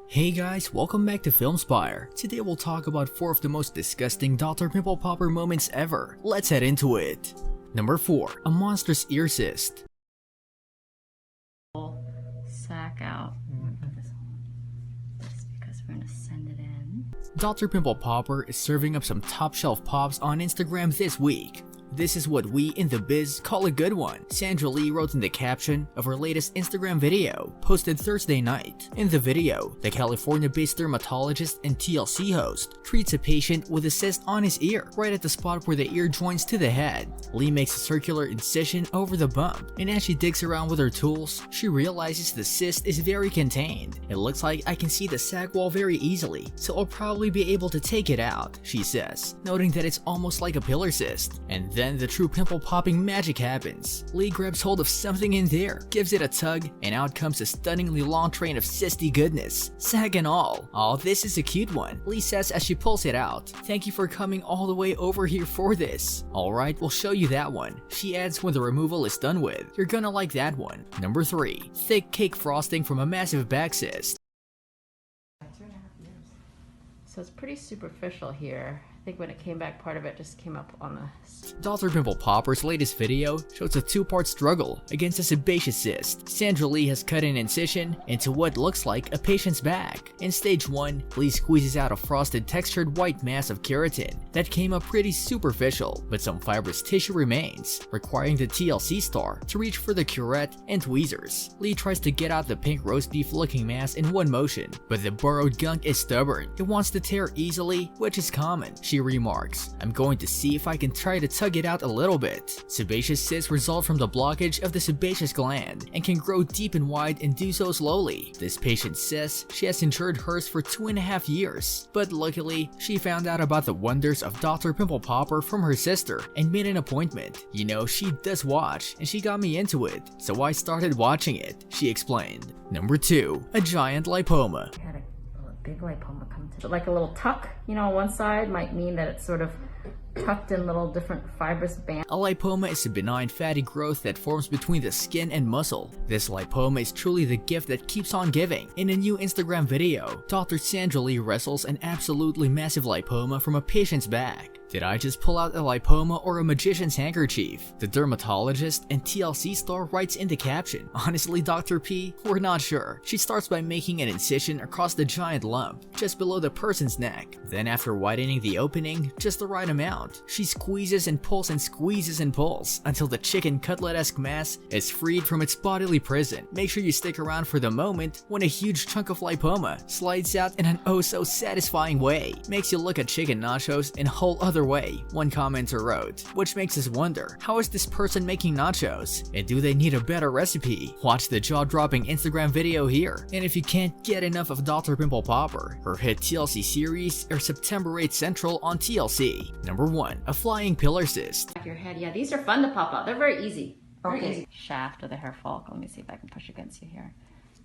Hey guys, welcome back to Spire. Today we'll talk about 4 of the most disgusting Dr. Pimple Popper moments ever. Let's head into it. Number 4. A monstrous ear cyst. Sack out. Just because we're gonna send it in. Dr. Pimple Popper is serving up some top shelf pops on Instagram this week. This is what we in the biz call a good one, Sandra Lee wrote in the caption of her latest Instagram video, posted Thursday night. In the video, the California-based dermatologist and TLC host treats a patient with a cyst on his ear, right at the spot where the ear joins to the head. Lee makes a circular incision over the bump, and as she digs around with her tools, she realizes the cyst is very contained. It looks like I can see the sac wall very easily, so I'll probably be able to take it out, she says, noting that it's almost like a pillar cyst. And then the true pimple popping magic happens. Lee grabs hold of something in there, gives it a tug, and out comes a stunningly long train of cysty goodness, sac and all. "Oh, this is a cute one," Lee says as she pulls it out. "Thank you for coming all the way over here for this." "Alright, we'll show you that one," she adds when the removal is done with. "You're gonna like that one." Number 3. Thick cake frosting from a massive back cyst. 2.5 years. So it's pretty superficial here. I think when it came back, part of it just came up on the... Dr. Pimple Popper's latest video shows a 2-part struggle against a sebaceous cyst. Sandra Lee has cut an incision into what looks like a patient's back. In stage 1, Lee squeezes out a frosted textured white mass of keratin that came up pretty superficial, but some fibrous tissue remains, requiring the TLC star to reach for the curette and tweezers. Lee tries to get out the pink roast beef looking mass in one motion, but the burrowed gunk is stubborn. It wants to tear easily, which is common. She remarks, "I'm going to see if I can try to tug it out a little bit." Sebaceous cysts result from the blockage of the sebaceous gland and can grow deep and wide and do so slowly. This patient says she has endured hers for 2.5 years, but luckily she found out about the wonders of Dr. Pimple Popper from her sister and made an appointment. "You know, she does watch and she got me into it, so I started watching it," she explained. Number 2. A giant lipoma. I had a big lipoma come to, like a little tuck, you know, on one side might mean that it's sort of tucked in little different fibrous bands. A lipoma is a benign fatty growth that forms between the skin and muscle. This lipoma is truly the gift that keeps on giving. In a new Instagram video, Dr. Sandra Lee wrestles an absolutely massive lipoma from a patient's back. "Did I just pull out a lipoma or a magician's handkerchief?" the dermatologist and TLC star writes in the caption. "Honestly, Dr. P, we're not sure." She starts by making an incision across the giant lump, just below the person's neck. Then after widening the opening just the right amount, she squeezes and pulls and squeezes and pulls until the chicken cutlet-esque mass is freed from its bodily prison. Make sure you stick around for the moment when a huge chunk of lipoma slides out in an oh so satisfying way. "Makes you look at chicken nachos in a whole other way," one commenter wrote, which makes us wonder, how is this person making nachos? And do they need a better recipe? Watch the jaw-dropping Instagram video here. And if you can't get enough of Dr. Pimple Popper, her hit TLC series are September 8 Central on TLC. Number 1. A flying pillar cyst. Your head, yeah, these are fun to pop out. They're very easy. Very easy. Shaft of the hair follicle. Let me see if I can push against you here.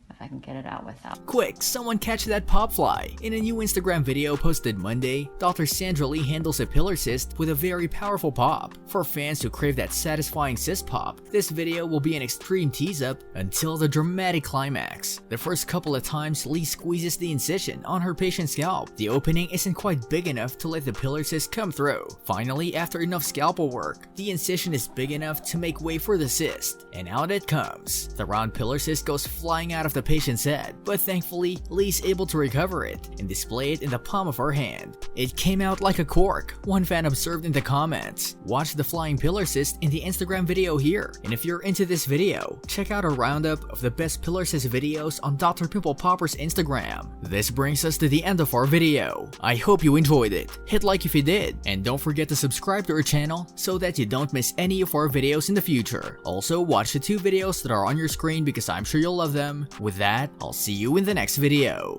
If I can get it out without. Quick, someone catch that pop fly. In a new Instagram video posted Monday, Dr. Sandra Lee handles a pillar cyst with a very powerful pop. For fans who crave that satisfying cyst pop, this video will be an extreme tease-up until the dramatic climax. The first couple of times Lee squeezes the incision on her patient's scalp, the opening isn't quite big enough to let the pillar cyst come through. Finally, after enough scalpel work, the incision is big enough to make way for the cyst, and out it comes. The round pillar cyst goes flying out of the patient's head, but thankfully, Lee's able to recover it and display it in the palm of her hand. "It came out like a cork," one fan observed in the comments. Watch the flying pillar cyst in the Instagram video here, and if you're into this video, check out a roundup of the best pillar cyst videos on Dr. Pimple Popper's Instagram. This brings us to the end of our video. I hope you enjoyed it. Hit like if you did, and don't forget to subscribe to our channel so that you don't miss any of our videos in the future. Also, watch the 2 videos that are on your screen because I'm sure you'll love them. With that, I'll see you in the next video.